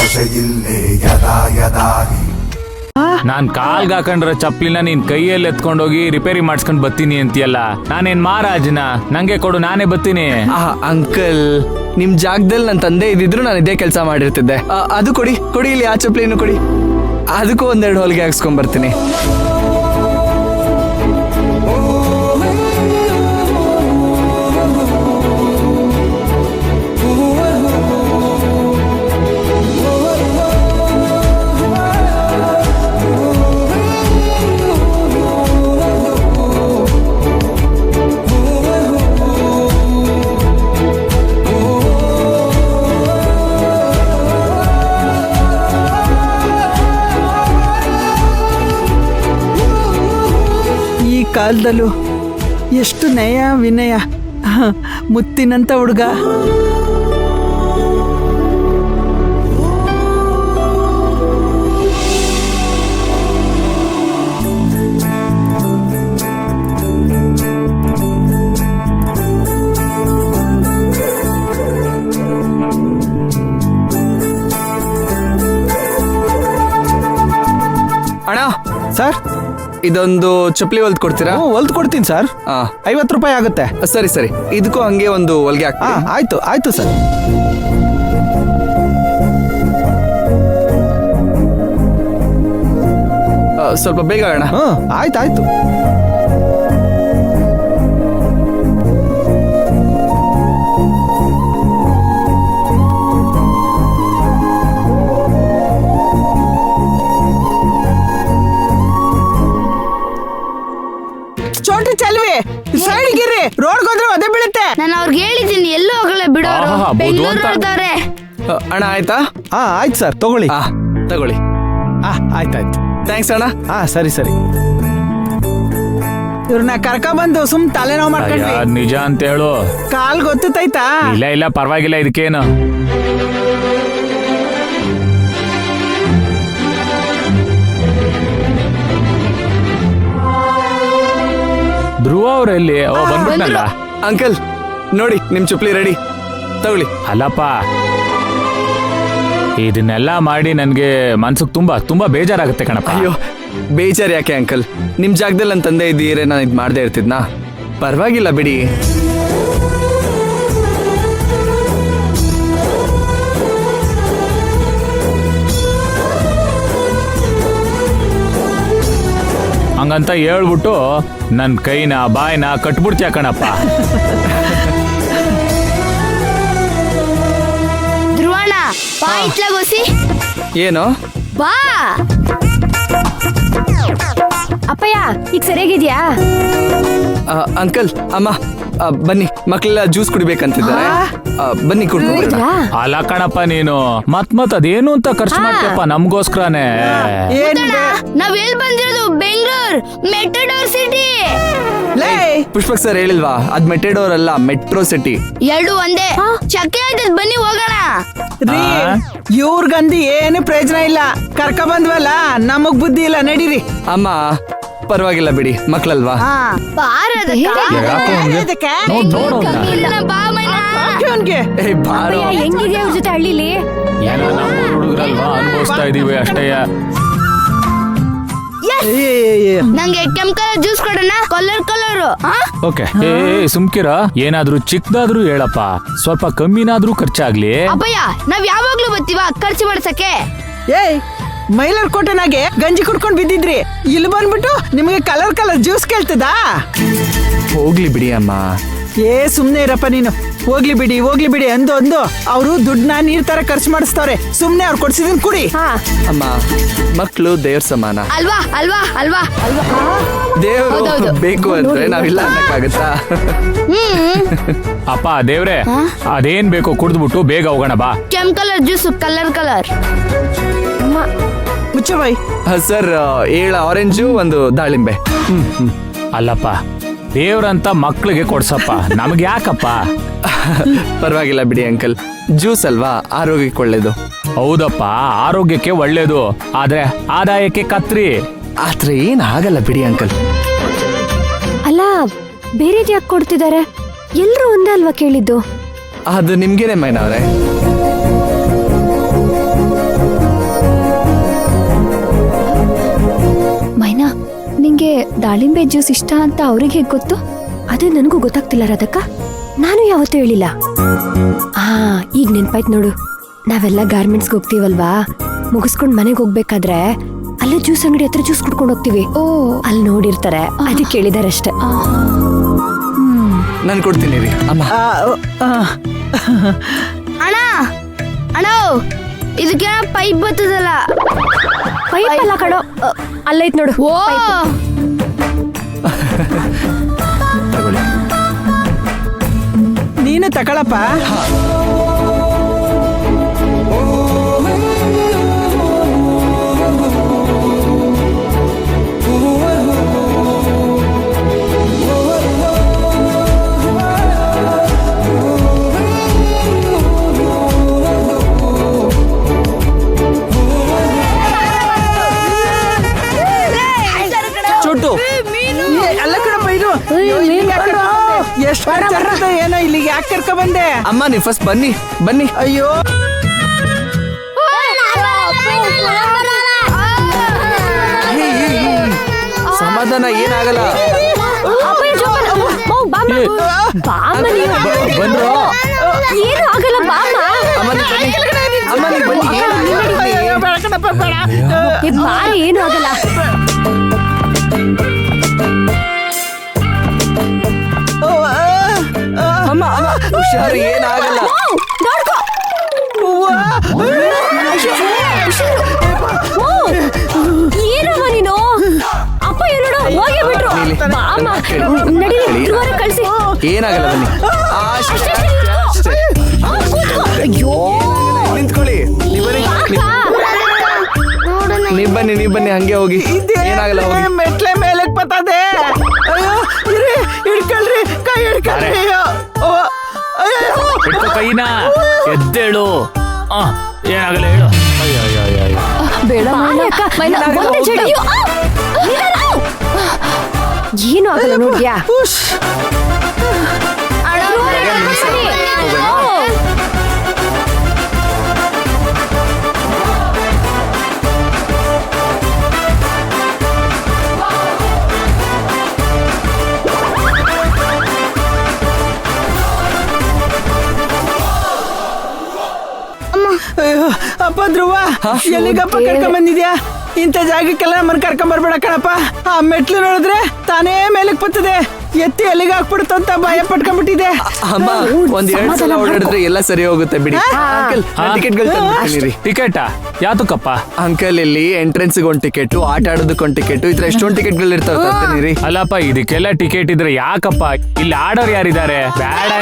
ಭಾಷೆಯಿಲ್ಲೇ ಯದಾ ಯದಾ ಹಿ ನಾನ್ ಕಾಲ್ಗೆ ಹಾಕೊಂಡ್ರ ಚಪ್ಲಿನ ನೀನ್ ಕೈಯಲ್ಲಿ ಎತ್ಕೊಂಡೋಗಿ ರಿಪೇರಿ ಮಾಡಿಸ್ಕೊಂಡ್ ಬರ್ತೀನಿ ಅಂತೀಯಲ್ಲ, ನಾನೇನ್ ಮಹಾರಾಜನ? ನಂಗೆ ಕೊಡು, ನಾನೇ ಬರ್ತೀನಿ. ಅಂಕಲ್, ನಿಮ್ ಜಾಗದಲ್ಲಿ ನನ್ನ ತಂದೆ ಇದ್ದಿದ್ರು ನಾನು ಇದೇ ಕೆಲಸ ಮಾಡಿರ್ತಿದ್ದೆ. ಅದು ಕೊಡಿ ಕೊಡಿ, ಇಲ್ಲಿ ಆ ಚಪ್ಲಿನೂ ಕೊಡಿ, ಅದಕ್ಕೂ ಒಂದೆರಡು ಹೊಲಿಗೆ ಹಾಕ್ಸ್ಕೊಂಡ್ ಬರ್ತೀನಿ. ಕಾಲದಲ್ಲೂ ಎಷ್ಟು ನಯ ವಿನಯ, ಮುತ್ತಿನಂತ ಹುಡುಗ. ಅಣ್ಣ ಸರ್, ಇದೊಂದು ಚಪ್ಪಲಿ ಹೊಲ್ದು ಕೊಡ್ತೀರಾ? ಹೊಲ್ದು ಕೊಡ್ತೀನಿ ಸರ್. 50 ರೂಪಾಯಿ ಆಗುತ್ತೆ. ಸರಿ ಸರಿ, ಇದಕ್ಕೂ ಹಂಗೆ ಒಂದು ಹೊಲಿಗೆ ಹಾಕಿ. ಆಯ್ತು ಆಯ್ತು ಸರ್. ಸ್ವಲ್ಪ ಬೇಗ ಅಣ್ಣ. ಆಯ್ತು ಆಯ್ತು. ಚೋಟಿ ಚಲ್ವಿ ಸೈಡ್ ಗಿರ್ರಿ, ರೋಡ್ ಹೋದ್ರೆ ಅದೇ ಬೀಳುತ್ತೆ. ನಾನು ಅವ್ರಿಗೆ ಹೇಳಿದ್ದೀನಿ, ಎಲ್ಲೂ ಹೋಗಲ್ಲ ಬಿಡೋರು, ಬೆಂಗಳೂರು ನೋಡ್ತಾರೆ. ಅಣ್ಣ ಆಯ್ತಾ? ಆಯ್ತು ಸರ್, ತಗೊಳ್ಳಿ. ತಗೊಳ್ಳಿ. ಆಯ್ತಾಯ್ತು. ಥ್ಯಾಂಕ್ಸ್ ಅಣ್ಣ. ಸರಿ ಸರಿ. ಇವ್ರನ್ನ ಕರ್ಕ ಬಂದು ಸುಮ್ ತಲೆನೋವು ಮಾಡ್ಕೊಂಡ್ವಿ. ನಿಜ ಅಂತ ಹೇಳು. ಕಾಲ್ ಗೊತ್ತಾಯ್ತಾ? ಇಲ್ಲ ಪರವಾಗಿಲ್ಲ, ಇದಕ್ಕೇನು. ಧ್ರುವ ಅವ್ರೆಲ್ಲಿ? ಬಂದ್ಬಿಟ್ನಲ್ಲ. ಅಂಕಲ್ ನೋಡಿ, ನಿಮ್ ಚಪ್ಪಲಿ ರೆಡಿ, ತಗೊಳ್ಳಿ. ಅಲ್ಲಪ್ಪ, ಇದನ್ನೆಲ್ಲ ಮಾಡಿ ನನ್ಗೆ ಮನ್ಸಿಗೆ ತುಂಬಾ ಬೇಜಾರಾಗುತ್ತೆ ಕಣಪ್ಪ. ಅಯ್ಯೋ, ಬೇಜಾರು ಯಾಕೆ ಅಂಕಲ್? ನಿಮ್ ಜಾಗದಲ್ಲಿ ನನ್ನ ತಂದೆ ಇದ್ದೀರೆ, ನಾನು ಇದು ಮಾಡದೇ ಇರ್ತಿದ್ನಾ? ಪರವಾಗಿಲ್ಲ ಬಿಡಿ. ಹಂಗಂತ ಹೇಳ್ಬಿಟ್ಟು ನನ್ ಕೈನ ಬಾಯ್ನ ಕಟ್ಬಿಡ್ತೀಯ ಕಣಪ್ಪ. ಧ್ರುವಣ್ಣ, ಬಾ ಇತ್ಲಾಗೋಸಿ. ಏನು? ಬಾ ಅಪ್ಪಯ್ಯ, ಈಗ ಸರಿಯಾಗಿದ್ಯಾ? ಅಂಕಲ್, ಅಮ್ಮ, ಬನ್ನಿ, ಮಕ್ಕಳೆಲ್ಲ ಜ್ಯೂಸ್ ಕುಡಿಬೇಕಂತಿದ್ದಾರೆ. ಬನ್ನಿ ಕುಡ್ಕೊಂಡು. ಅಲ್ಲ ಕಣಪ್ಪ, ನೀನು ಮತ್ ಅದೇನು ಅಂತ ಖರ್ಚು ಮಾಡ್ತೀಯಪ್ಪ ನಮ್ಗೋಸ್ಕರನೇ. ನಾವ್ ಎಲ್ಲಿ ಬಂದಿರೋದು? ಬೆಂಗಳೂರು ಮೆಟ್ರೋಡೋರ್ ಸಿಟಿ. ಪುಷ್ಪಕ್ ಸರ್ ಹೇಳಿಲ್ವಾ? ಅದ್ ಮೆಟೆಡೋರ್ ಅಲ್ಲ, ಮೆಟ್ರೋ ಸಿಟಿ. ಎರಡು ಒಂದೇ. ಚಕ್ಕೆ ಆಯ್ತದ, ಬನ್ನಿ ಹೋಗೋಣ. ಇವ್ರಿಗಂದು ಏನು ಪ್ರಯೋಜನ ಇಲ್ಲ. ಕರ್ಕ ಬಂದ್ವಲ್ಲ, ನಮಗ್ ಬುದ್ಧಿ ಇಲ್ಲ, ನಡೀರಿ. ಅಮ್ಮ, ಪರವಾಗಿಲ್ಲ ಬಿಡಿ, ಮಕ್ಳಲ್ವಾ? ಹೆಂಗಿದ್ಯಾ ಅವ್ರ ಜೊತೆ ಹಳ್ಳಿಲಿ? ಏನೋ ನಮ್ಮ ಹುಡುಗರಲ್ವಾ, ಅನುಭವಿಸ್ತಾ ಇದೀವಿ ಅಷ್ಟೇ. ನಂಗೆ ಕೆಂಪು ಜ್ಯೂಸ್ ಕೊಡೋಣ, ಕಲರ್. ಓಕೆ. ಸುಮ್ಕಿರ, ಏನಾದ್ರೂ ಚಿಕ್ಕದಾದ್ರೂ ಹೇಳಪ್ಪ, ಸ್ವಲ್ಪ ಕಮ್ಮಿನಾದ್ರೂ ಖರ್ಚಾಗ್ಲಿ. ಅಪ್ಪಯ್ಯ, ನಾವ್ ಯಾವಾಗ್ಲೂ ಬರ್ತೀವ ಖರ್ಚು ಮಾಡ್ಸಕ್ಕೆ. ಮೈಲರ್ ಕೋಟೆನಾಗೆ ಗಂಜಿ ಕುಡ್ಕೊಂಡ್ ಬಿದ್ದಿದ್ರಿ, ಇಲ್ಲಿ ಬಂದ್ಬಿಟ್ಟು ನಿಮಗೆ ಕಲರ್ ಜ್ಯೂಸ್ ಕೇಳ್ತದಾ? ಹೋಗ್ಲಿ ಬಿಡಿ ಅಮ್ಮ. ಸುಮ್ನೆ ಇರಪ್ಪ ನೀನು. ಹೋಗ್ಲಿ ಬಿಡಿ ಅಂದು ಅವರು ದುಡ್ಡನ್ನ ನೀರ್ ತರ ಖರ್ಚು ಮಾಡಿಸ್ತಾವ್ರೆ. ಸುಮ್ನೆ ಅವ್ರು ಕೊಡ್ಸಿದನ್ ಕುಡಿ. ಅಮ್ಮ, ಮಕ್ಳು ದೇವ್ರ ಸಮಾನ ಅಲ್ವಾ? ದೇವ್ರು ಬೇಕು ಅಂದ್ರೆ ನಾವಿಲ್ಲ ಅನ್ನಕ್ಕಾಗತ್ತಾ? ಅಪ್ಪ ದೇವ್ರೆ, ಅದೇನ್ ಬೇಕು ಕುಡ್ದ್ಬಿಟ್ಟು ಬೇಗ ಹೋಗೋಣ ಬಾ. ಕೆಂಪು ಕಲರ್ ಜ್ಯೂಸ್, ಕಲರ್. ಮುಚ್ಚಬಾಯ್. ಸರ್, 7 ಆರೆಂಜು, 1 ದಾಳಿಂಬೆ. ಅಲ್ಲಪ್ಪ, ದೇವ್ರಂತ ಮಕ್ಳಿಗೆ ಕೊಡ್ಸಪ್ಪ, ನಮ್ಗೆ ಯಾಕಪ್ಪ? ಪರವಾಗಿಲ್ಲ ಬಿಡಿ ಅಂಕಲ್, ಜ್ಯೂಸ್ ಅಲ್ವಾ, ಆರೋಗ್ಯಕ್ಕೆ ಒಳ್ಳೇದು. ಹೌದಪ್ಪ, ಆರೋಗ್ಯಕ್ಕೆ ಒಳ್ಳೇದು, ಆದ್ರೆ ಆದಾಯಕ್ಕೆ ಕತ್ರಿ. ಆದ್ರೆ ಏನ್ ಆಗಲ್ಲ ಬಿಡಿ ಅಂಕಲ್. ಅಲ್ಲ, ಬೇರೆದ್ ಯಾಕೆ ಕೊಡ್ತಿದ್ದಾರೆ? ಎಲ್ರು ಒಂದೇ ಅಲ್ವಾ ಕೇಳಿದ್ದು? ಅದು ನಿಮ್ಗೇನೆ ಮೈನವ್ರೆ. ದಾಳಿಂಬೆ ಜ್ಯೂಸ್ ಇಷ್ಟ ಅಂತ ಅವ್ರಿಗೆ ಹೇಗ್ ಗೊತ್ತು? ಅದೇ ನನಗೂ ಗೊತ್ತಾಗ್ತಿಲ್ಲ ರಾಧಕ್ಕ. ನಾನು ಯಾವತ್ತೂ ಹೇಳಿಲ್ಲ. ಈಗ ನೆನ್ಪಾಯ್ತು ನೋಡು. ನಾವೆಲ್ಲ ಗಾರ್ಮೆಂಟ್ಸ್ಗೆ ಹೋಗ್ತೀವಲ್ವಾ, ಮುಗಿಸ್ಕೊಂಡ್ ಮನೆಗೆ ಹೋಗ್ಬೇಕಾದ್ರೆ ಅಲ್ಲೇ ಜ್ಯೂಸ್ ಅಂಗಡಿ ಹತ್ರ ಜ್ಯೂಸ್ ಕುಡ್ಕೊಂಡು ಹೋಗ್ತೀವಿ. ಅಲ್ಲಿ ನೋಡಿರ್ತಾರೆ, ಅದಕ್ಕೆ ಕೇಳಿದಾರೆ ಅಷ್ಟೇ. ನಾನು ಕೊಡ್ತೀನಿ ರೀ ಅಮ್ಮ. ಅಣ್ಣ ಅಣ್ಣ ಇದಕ್ಕೆ ಪೈಪ್ ಬರ್ತದಲ್ಲ. ಪೈಪ್ ಅಲ್ಲ ಕಣೋ, ಅಲ್ಲೈತ್ ನೋಡು. ಓ ತಗೊಳ್ಳಿ. ನೀನು ತಗೊಳಪ್ಪ. ಚೋಟು, ಅಲ್ಲ ಕಣಪ್ಪ ಇದು. ಎಷ್ಟು ಏನೋ ಇಲ್ಲಿಗೆ ಯಾಕೆ ಕರ್ಕ ಬಂದೆ? ಅಮ್ಮ ನೀವು ಫಸ್ಟ್ ಬನ್ನಿ ಬನ್ನಿ. ಅಯ್ಯೋ ಸಮಾಧಾನ, ಏನಾಗಲ್ಲ. ಬಂದ್ರು ಏನು ಆಗಲ್ಲ, ಬಾಮ. ಅಮ್ಮ ನೀವ್ ಬನ್ನಿ. ಅಮ್ಮ ನೀವ್ ಬನ್ನಿ. ಅಯ್ಯೋ, ಬೇಡ ಕಣಪ್ಪ, ಬೇಡ. ಏನು ಆಗಲ್ಲ. ಅಮ್ಮ ಅಮ್ಮ ಹುಷಾರು, ಏನಾಗಲ್ಲ. ಏನಮ್ಮ ನೀನು? ಅಪ್ಪ ಏನೋಡು ಹೋಗಿ ಬಿಟ್ರು. ಬಾಮ ನಡಿ, ಕಳ್ಸಿ. ಏನಾಗಲ್ಲ, ಬನ್ನಿ. ಅಷ್ಟೇ. ಅಯ್ಯೋ ನಿಂತ್ಕೊಳ್ಳಿ. ನೀವ್ ಬನ್ನಿ ಹಂಗೆ ಹೋಗಿ. ಏನಾಗಲ್ಲ, ಹೋಗಿ. ಮೆಟ್ಲೆ ಮೇಲಕ್ ಬರ್ತದೆ. ಅಯ್ಯೋ ಇರಿ, ಹಿಡ್ಕೊಳ್ರಿ, ಕೈ ಹಿಡ್ಕೊಳ್ರಿ. ಅಯ್ಯೋ ಓ, ಅಯ್ಯೋ ಹಿಡ್ಕೊ ಕೈನ, ಎದ್ದೇಳು. ಏನಾಗಲ್ಲ ಹೇಳು. ಅಯ್ಯೋ ಅಯ್ಯೋ ಅಯ್ಯೋ ಅಯ್ಯೋ. ಬೇಡ ಏನು ಆಗಲ್ಲ ನೋಡ್ಯಾ. ಅಯ್ಯೋ, ಅಪ್ಪ ಧ್ರುವ, ಎಲ್ಲಿಗಪ್ಪ ಕರ್ಕೊಂಡ್ ಬಂದಿದ್ಯಾ? ಇಂಥ ಜಾಗಕ್ಕೆಲ್ಲ ನಮ್ಮನ್ನ ಕರ್ಕೊಂಡ್ ಬರ್ಬೇಡ ಕಣಪ್ಪ. ಆ ಮೆಟ್ಲು ನೋಡಿದ್ರೆ ತಾನೇ ಮೇಲಕ್ ಬರ್ತದೆ. ಎತ್ತಿ ಎಲ್ಲಿಗೆ ಹಾಕ್ಬಿಡ್ತು ಅಂತ ಭಯ ಪಟ್ಕೊಂಡ್ಬಿಟ್ಟಿದೆ. ಅಮ್ಮ ಒಂದ್ 2 ಸಲ ಓಡಾಡಿದ್ರೆ ಎಲ್ಲ ಸರಿ ಹೋಗುತ್ತೆ ಬಿಡಿ. ಅಂಕಲ್, ಟಿಕೆಟ್ಗಳು ತಂದಿದ್ದೀನಿ. ಟಿಕೆಟಾ? ಯಾತಕ್ಕಪ್ಪ? ಅಂಕಲ್, ಇಲ್ಲಿ ಎಂಟ್ರೆನ್ಸ್ ಒಂದ್ ಟಿಕೆಟ್, ಆಟ ಆಡೋದಕ್ಕೆ ಒಂದ್ ಟಿಕೆಟ್, ಈ ತರ ಎಷ್ಟೊಂದು ಟಿಕೆಟ್ಗಳು ಇರ್ತಾವೆ. ಅಲ್ಲಪ್ಪ, ಇದಕ್ಕೆಲ್ಲ ಟಿಕೆಟ್ ಇದ್ರೆ ಯಾಕಪ್ಪ? ಇಲ್ಲಿ ಆಡೋರು ಯಾರಿದ್ದಾರೆ? ಬೇಡ.